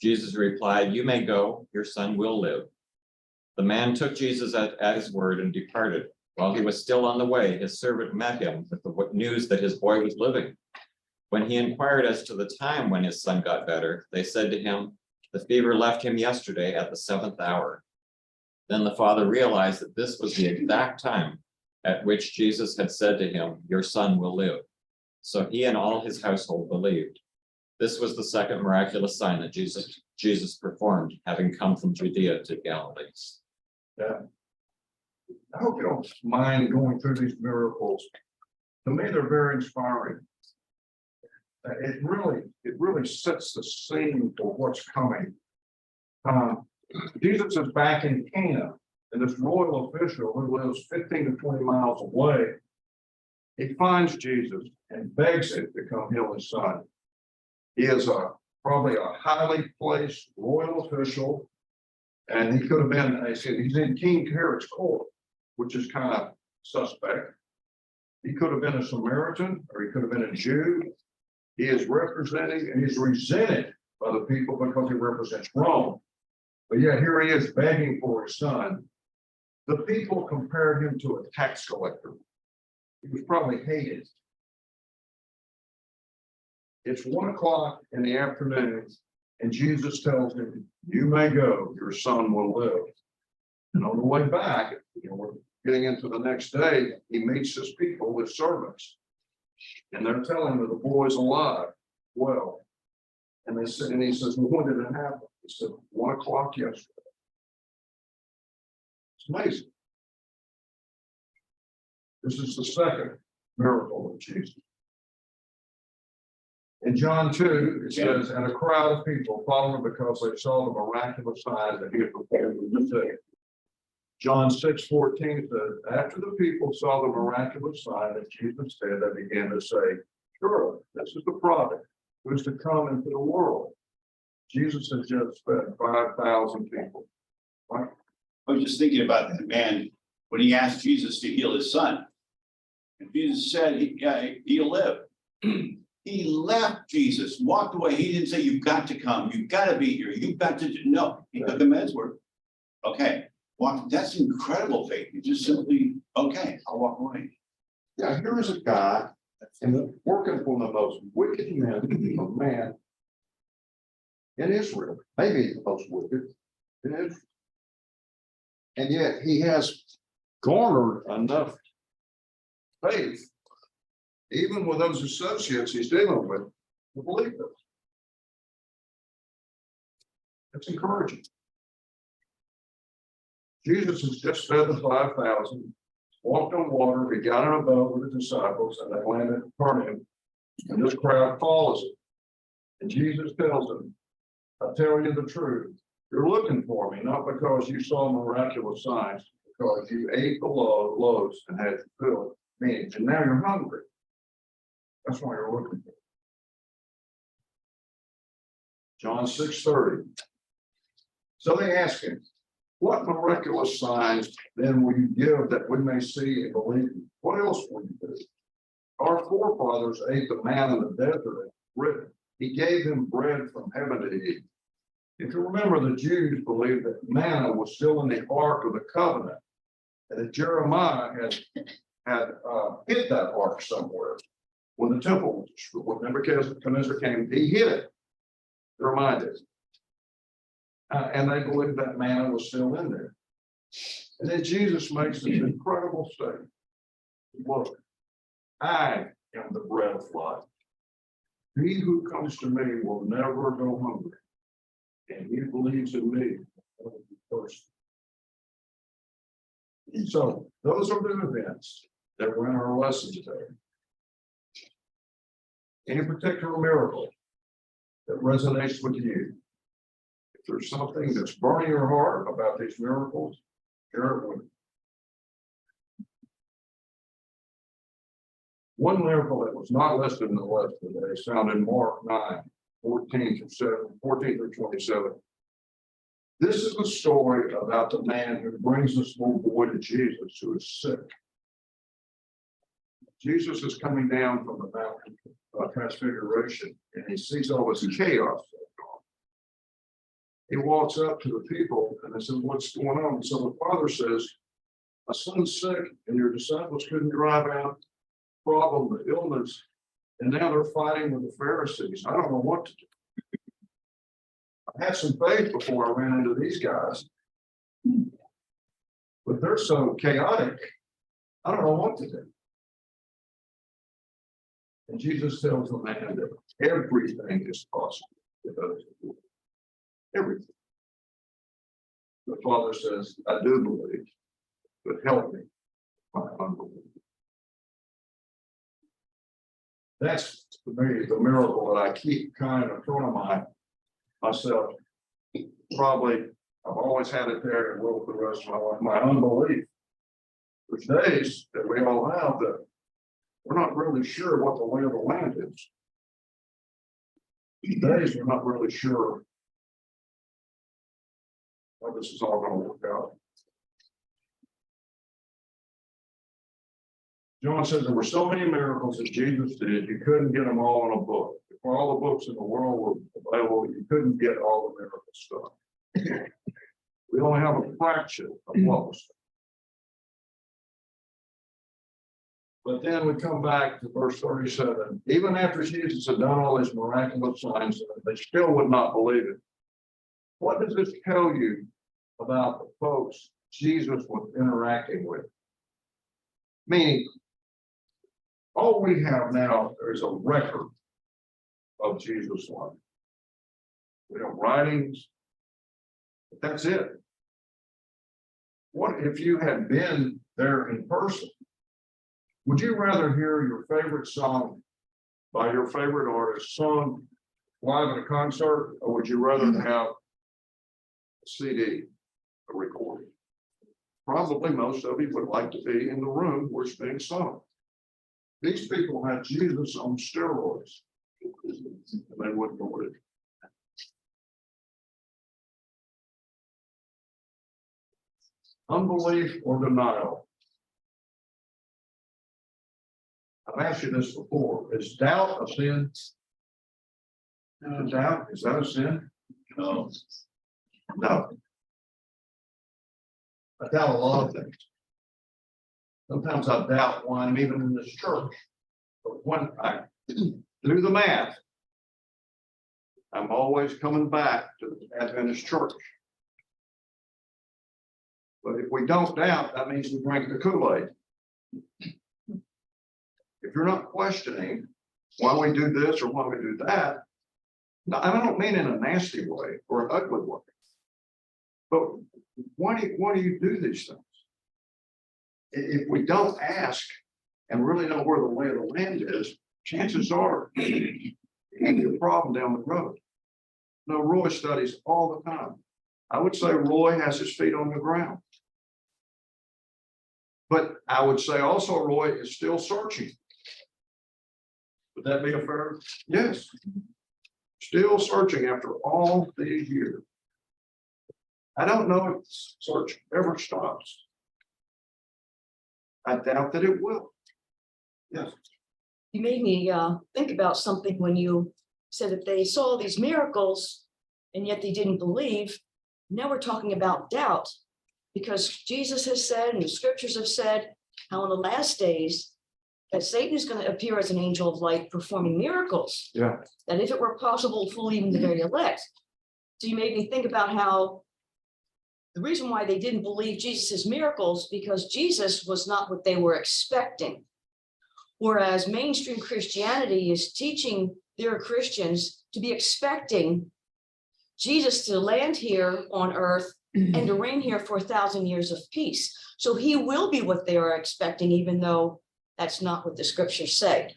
Jesus replied, you may go, your son will live. The man took Jesus at his word and departed. While he was still on the way, his servant met him with the news that his boy was living. When he inquired as to the time when his son got better, they said to him, the fever left him yesterday at the 7th hour. Then the father realized that this was the exact time at which Jesus had said to him, your son will live. So he and all his household believed. This was the second miraculous sign that Jesus performed, having come from Judea to Galilee. Yeah. I hope you don't mind going through these miracles. To me, they're very inspiring. It really sets the scene for what's coming. Jesus is back in Cana, and this royal official who lives 15 to 20 miles away, he finds Jesus and begs him to come heal his son. He is probably a highly placed royal official, and he could have been, he's in King Herod's court, which is kind of suspect. He could have been a Samaritan, or he could have been a Jew. He is representing, and he's resented by the people because he represents Rome. But yet here he is begging for his son. The people compared him to a tax collector. He was probably hated. It's 1 o'clock in the afternoon, and Jesus tells him, you may go, your son will live. And on the way back, we're getting into the next day, he meets his people with servants. And they're telling him that the boy's alive. Well, and he says, well, when did it happen? He said, 1 o'clock yesterday. It's amazing. This is the second miracle of Jesus. In John 2, it says, and a crowd of people followed him because they saw the miraculous signs that he had performed in the city. John 6:14 says, after the people saw the miraculous sign that Jesus did, they began to say, surely this is the prophet who is to come into the world. Jesus has just fed 5,000 people. Right? I was just thinking about that man when he asked Jesus to heal his son. And Jesus said, he'll live. He left Jesus, walked away. He didn't say, you've got to come. You've got to be here. You've got to do. No, he took him at his word. Okay. That's incredible faith. You just simply, okay, I'll walk away. Yeah, here is a guy working for the most wicked man in Israel, maybe the most wicked in Israel. And yet he has garnered enough faith, even with those associates he's dealing with, to believe it. That's encouraging. Jesus has just fed the 5,000, walked on water, he got in a boat with the disciples, and they landed in Capernaum, and this crowd follows him. And Jesus tells them, I tell you the truth, you're looking for me, not because you saw miraculous signs, because you ate the loaves and had filled me, and now you're hungry. That's why you're looking for me. John 6:30. So they ask him, what miraculous signs then will you give that we may see and believe? What else will you do? Our forefathers ate the manna in the desert, written. He gave them bread from heaven to eat. If you remember, the Jews believed that manna was still in the ark of the covenant, and that Jeremiah had hid that ark somewhere when the temple was destroyed. When Nebuchadnezzar came, he hid it. Jeremiah did. And they believed that manna was still in there. And then Jesus makes this incredible statement. Look, I am the bread of life. He who comes to me will never go hungry. And he believes in me will be thirsty. So those are the events that were in our lesson today. Any particular miracle that resonates with you? If there's something that's burning your heart about these miracles, share it with me. One miracle that was not listed in the list today is found in Mark 9:14 through 27. This is the story about the man who brings this little boy to Jesus who is sick. Jesus is coming down from the mountain of Transfiguration, and he sees all this chaos. He walks up to the people and they said, what's going on? And so the father says, my son's sick, and your disciples couldn't drive out the problem, the illness, and now they're fighting with the Pharisees. I don't know what to do. I had some faith before I ran into these guys, but they're so chaotic. I don't know what to do. And Jesus tells the man that everything is possible to those who believe. Everything. The father says, I do believe, but help me, my unbelief. That's to me the miracle that I keep kind of in front of myself. Probably I've always had it there and will for the rest of my life. My unbelief. There's days that we all have that we're not really sure what the lay of the land is. These days we're not really sure how this is all going to work out. John says there were so many miracles that Jesus did, you couldn't get them all in a book. If all the books in the world were available, you couldn't get all the miracle stuff. We only have a fraction of what was. But then we come back to verse 37. Even after Jesus had done all these miraculous signs, they still would not believe it. What does this tell you about the folks Jesus was interacting with? Meaning, all we have now is a record of Jesus' life. We have writings, but that's it. What if you had been there in person? Would you rather hear your favorite song by your favorite artist sung live at a concert, or would you rather have a CD, a recording? Probably most of you would like to be in the room where it's being sung. These people had Jesus on steroids, and they wouldn't believe it. Unbelief or denial. I've asked you this before. Is doubt a sin? Doubt, is that a sin? No. No. I doubt a lot of things. Sometimes I doubt why I'm even in this church. But when I do the math, I'm always coming back to the Adventist church. But if we don't doubt, that means we drink the Kool-Aid. If you're not questioning why we do this or why we do that, now, I don't mean in a nasty way or an ugly way. But why do you do these things? If we don't ask and really know where the lay of the land is, chances are it can be a problem down the road. No, Roy studies all the time. I would say Roy has his feet on the ground. But I would say also Roy is still searching. Would that be a fair? Yes. Still searching after all these years. I don't know if search ever stops. I doubt that it will. Yes. You made me think about something when you said that they saw these miracles and yet they didn't believe. Now we're talking about doubt, because Jesus has said and the scriptures have said how in the last days that Satan is going to appear as an angel of light performing miracles. Yeah. That if it were possible to fool even the very elect. So you made me think about how the reason why they didn't believe Jesus's miracles, because Jesus was not what they were expecting. Whereas mainstream Christianity is teaching their Christians to be expecting Jesus to land here on earth and to reign here for 1,000 years of peace. So he will be what they are expecting, even though that's not what the scriptures say.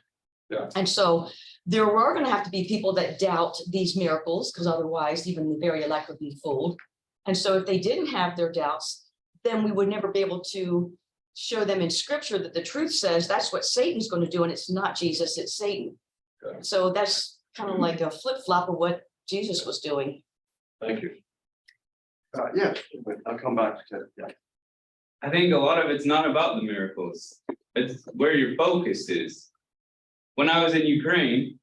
Yeah. And so there are going to have to be people that doubt these miracles, because otherwise even the very elect would be fooled. And so if they didn't have their doubts, then we would never be able to show them in scripture that the truth says that's what Satan's going to do, and it's not Jesus, it's Satan. Okay. So that's kind of like a flip-flop of what Jesus was doing. Thank you. Yes, I'll come back to that. Yeah. I think a lot of it's not about the miracles. It's where your focus is. When I was in Ukraine,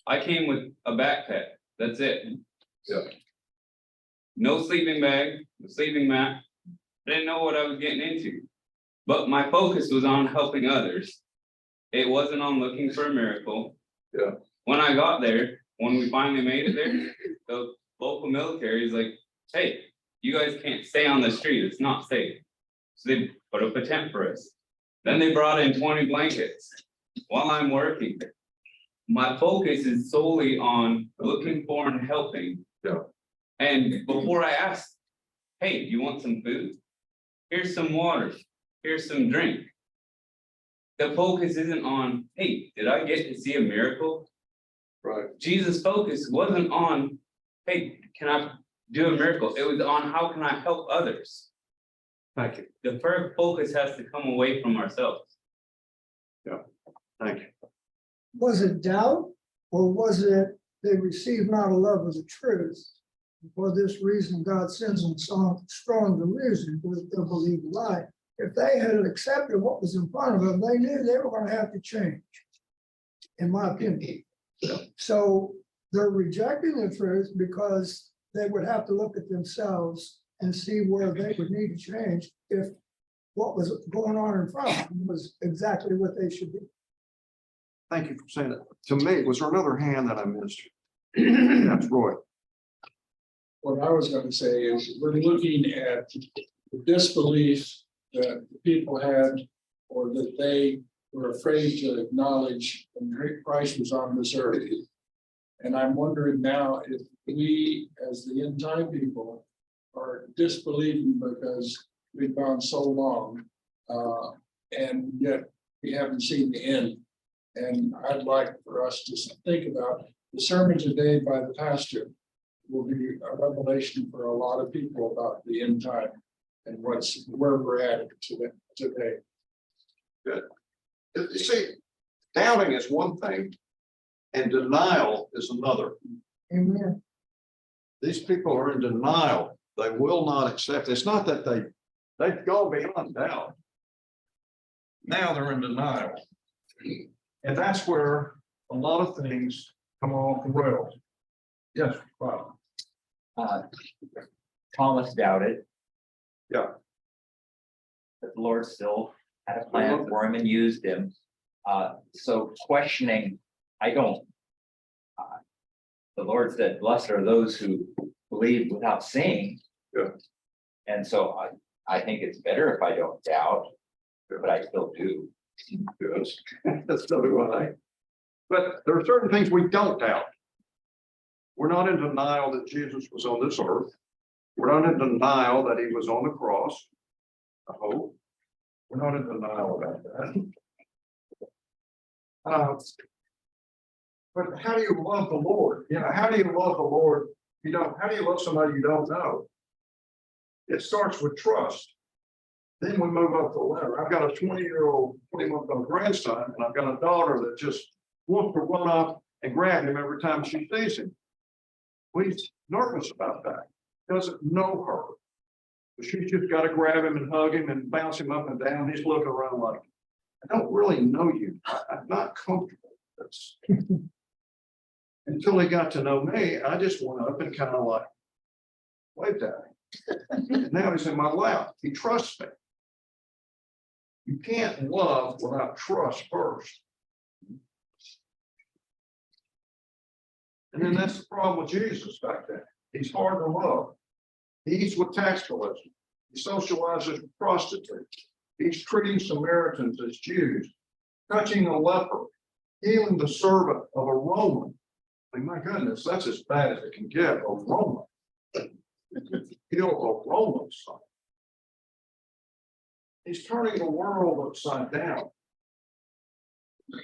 I came with a backpack. That's it. Yeah. No sleeping bag, no sleeping mat. I didn't know what I was getting into. But my focus was on helping others. It wasn't on looking for a miracle. Yeah. When I got there, when we finally made it there, the local military is like, hey, you guys can't stay on the street. It's not safe. So they put up a tent for us. Then they brought in 20 blankets while I'm working. My focus is solely on looking for and helping. Yeah. And before I ask, hey, do you want some food? Here's some water. Here's some drink. The focus isn't on, hey, did I get to see a miracle? Right. Jesus' focus wasn't on, hey, can I do a miracle? It was on how can I help others? Thank you. The first focus has to come away from ourselves. Yeah. Thank you. Was it doubt, or was it they received not a love of the truth? For this reason, God sends them some strong delusion because they'll believe a lie. If they had accepted what was in front of them, they knew they were going to have to change, in my opinion. So they're rejecting the truth because they would have to look at themselves and see where they would need to change if what was going on in front of them was exactly what they should do. Thank you for saying that. To me, was there another hand that I missed? That's Roy. What I was gonna say is, we're looking at the disbelief that the people had, or that they were afraid to acknowledge when Christ was on this earth. And I'm wondering now if we, as the end time people, are disbelieving because we've gone so long, and yet we haven't seen the end. And I'd like for us to think about the sermon today by the pastor will be a revelation for a lot of people about the end time and where we're at today. Good. You see, doubting is one thing and denial is another. Amen. These people are in denial. They will not accept. It's not that they've gone beyond doubt. Now they're in denial. And that's where a lot of things come off the rails. Yes, Bob. Thomas doubted. Yeah. But the Lord still had a plan for him and used him. So questioning, I don't. The Lord said, blessed are those who believe without seeing. Yeah. And so I think it's better if I don't doubt, but I still do. Yes, that's so do I. But there are certain things we don't doubt. We're not in denial that Jesus was on this earth. We're not in denial that he was on the cross. I hope. We're not in denial about that. But how do you love the Lord? You know, how do you love the Lord? You know, how do you love somebody you don't know? It starts with trust. Then we move up the ladder. I've got a 20-year-old, 20-month-old grandson, and I've got a daughter that just wants to run up and grab him every time she sees him. Well, he's nervous about that. Doesn't know her. But she's just got to grab him and hug him and bounce him up and down. He's looking around like, I don't really know you. I'm not comfortable. That's until he got to know me, I just went up and kind of like waved at him. And now he's in my lap. He trusts me. You can't love without trust first. And then that's the problem with Jesus back then. He's hard to love. He eats with tax collectors. He socializes with prostitutes. He's treating Samaritans as Jews, touching a leper, healing the servant of a Roman. I mean, my goodness, that's as bad as it can get, a Roman. Heal a Roman son. He's turning the world upside down.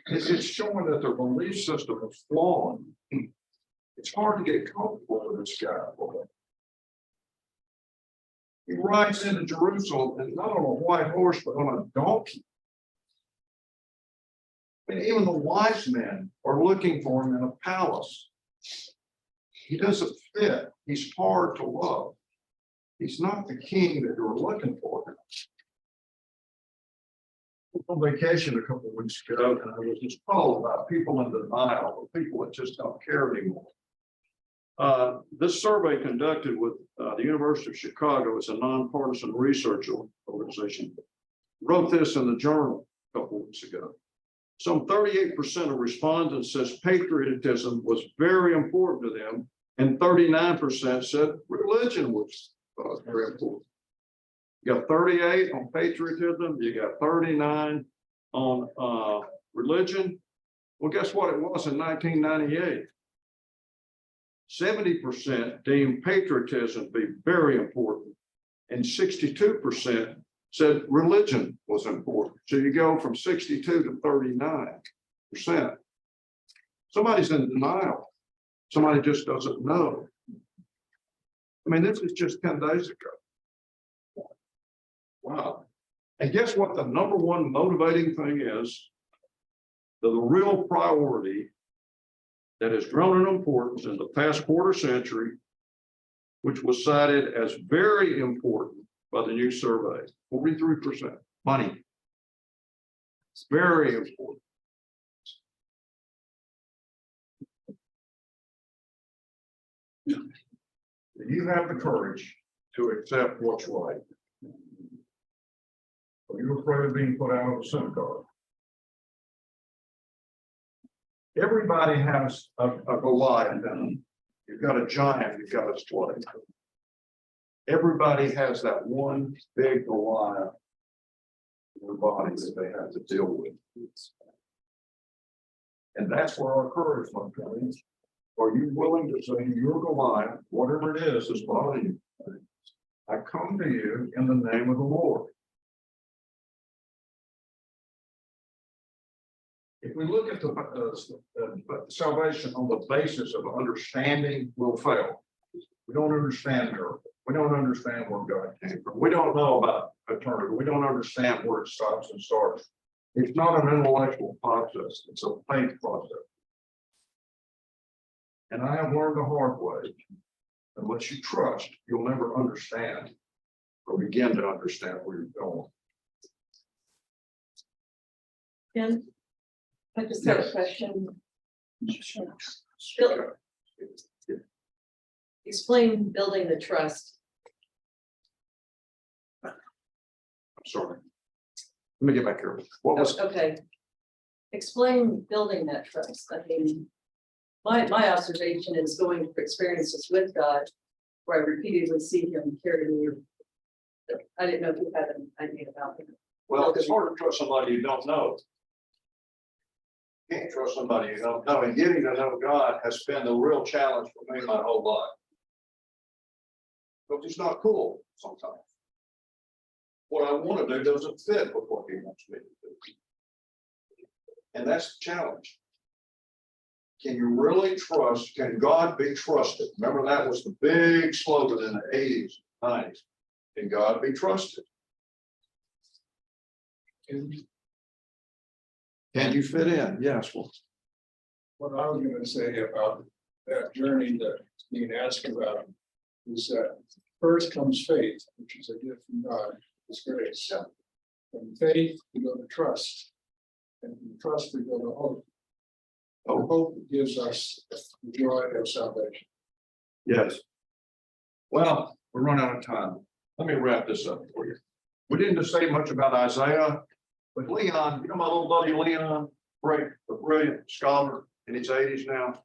It's showing that their belief system is flawed. It's hard to get comfortable with this guy. He rides into Jerusalem and not on a white horse, but on a donkey. I mean, even the wise men are looking for him in a palace. He doesn't fit. He's hard to love. He's not the king that you're looking for. I was on vacation a couple of weeks ago, and I was just told about people in denial, people that just don't care anymore. This survey conducted with the University of Chicago, is a nonpartisan research organization, wrote this in the journal a couple of weeks ago. Some 38% of respondents says patriotism was very important to them, and 39% said religion was very important. You got 38 on patriotism, you got 39 on religion. Well, guess what it was in 1998? 70% deemed patriotism to be very important, and 62% said religion was important. So you go from 62 to 39%. Somebody's in denial. Somebody just doesn't know. I mean, this is just 10 days ago. Wow. And guess what the number one motivating thing is? The real priority that has grown in importance in the past quarter century, which was cited as very important by the new survey, 43%, money. It's very important. You have the courage to accept what's right. Are you afraid of being put out of the synagogue? Everybody has a Goliath in them. You've got a giant, you've got a slave. Everybody has that one big Goliath in their body that they have to deal with. And that's where our courage comes in. Are you willing to say your Goliath, whatever it is that's bothering you? I come to you in the name of the Lord. If we look at the salvation on the basis of understanding, we'll fail. We don't understand miracles. We don't understand where God came from. We don't know about eternity. We don't understand where it stops and starts. It's not an intellectual process. It's a faith process. And I have learned the hard way. Unless you trust, you'll never understand or begin to understand where you're going. Ken, I just have a question. Sure. Explain building the trust. I'm sorry. Let me get back here. What was? Okay. Explain building that trust. I mean, my observation is going for experiences with God, where I repeatedly see him carry me I didn't know if you had an idea about it. Well, it's hard to trust somebody you don't know. Can't trust somebody you don't know, and getting to know God has been the real challenge for me my whole life. But it's not cool sometimes. What I want to do doesn't fit with what he wants me to do. And that's the challenge. Can you really trust? Can God be trusted? Remember, that was the big slogan in the 80s, 90s. Can God be trusted? Can you fit in? Yes. Well, What I was gonna say about that journey that's being asked about is that first comes faith, which is a gift from God, it's grace. From faith, we go to trust. And from trust, we go to hope. Oh, hope gives us the joy of salvation. yes. Well, we're running out of time. Let me wrap this up for you. We didn't just say much about Isaiah, but Leon, you know my little buddy Leon, great, a brilliant scholar in his 80s now.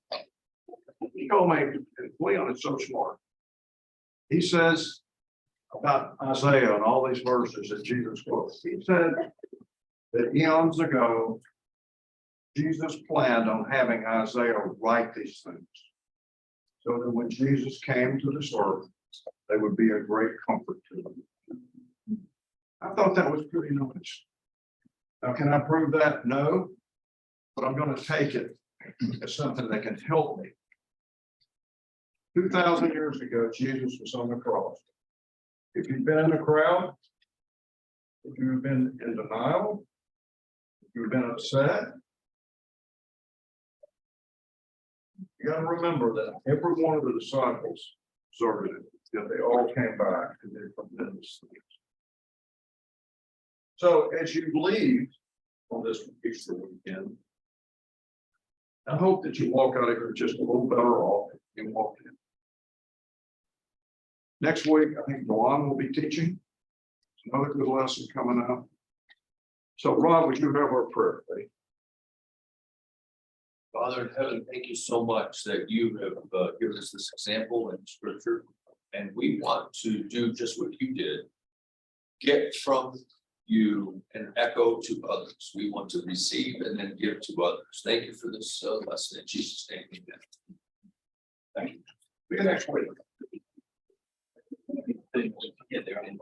He told me, and Leon is so smart. He says about Isaiah and all these verses that Jesus quotes. He said that eons ago, Jesus planned on having Isaiah write these things, so that when Jesus came to this earth, they would be a great comfort to them. I thought that was pretty nice. Now, can I prove that? No, but I'm going to take it as something that can help me. 2,000 years ago, Jesus was on the cross. If you've been in a crowd, if you've been in denial, if you've been upset, you got to remember that every one of the disciples observed it, yet they all came back and they're tremendous things. So as you leave on this Easter weekend, I hope that you walk out of here just a little better off than you walked in. Next week, I think Dewan will be teaching. It's another good lesson coming up. So Rod, would you have our prayer, please? Father in heaven, thank you so much that you have given us this example in scripture. And we want to do just what you did. Get from you and echo to others. We want to receive and then give to others. Thank you for this lesson in Jesus' name. Amen. Thank you. See you next week. Yeah, they're in.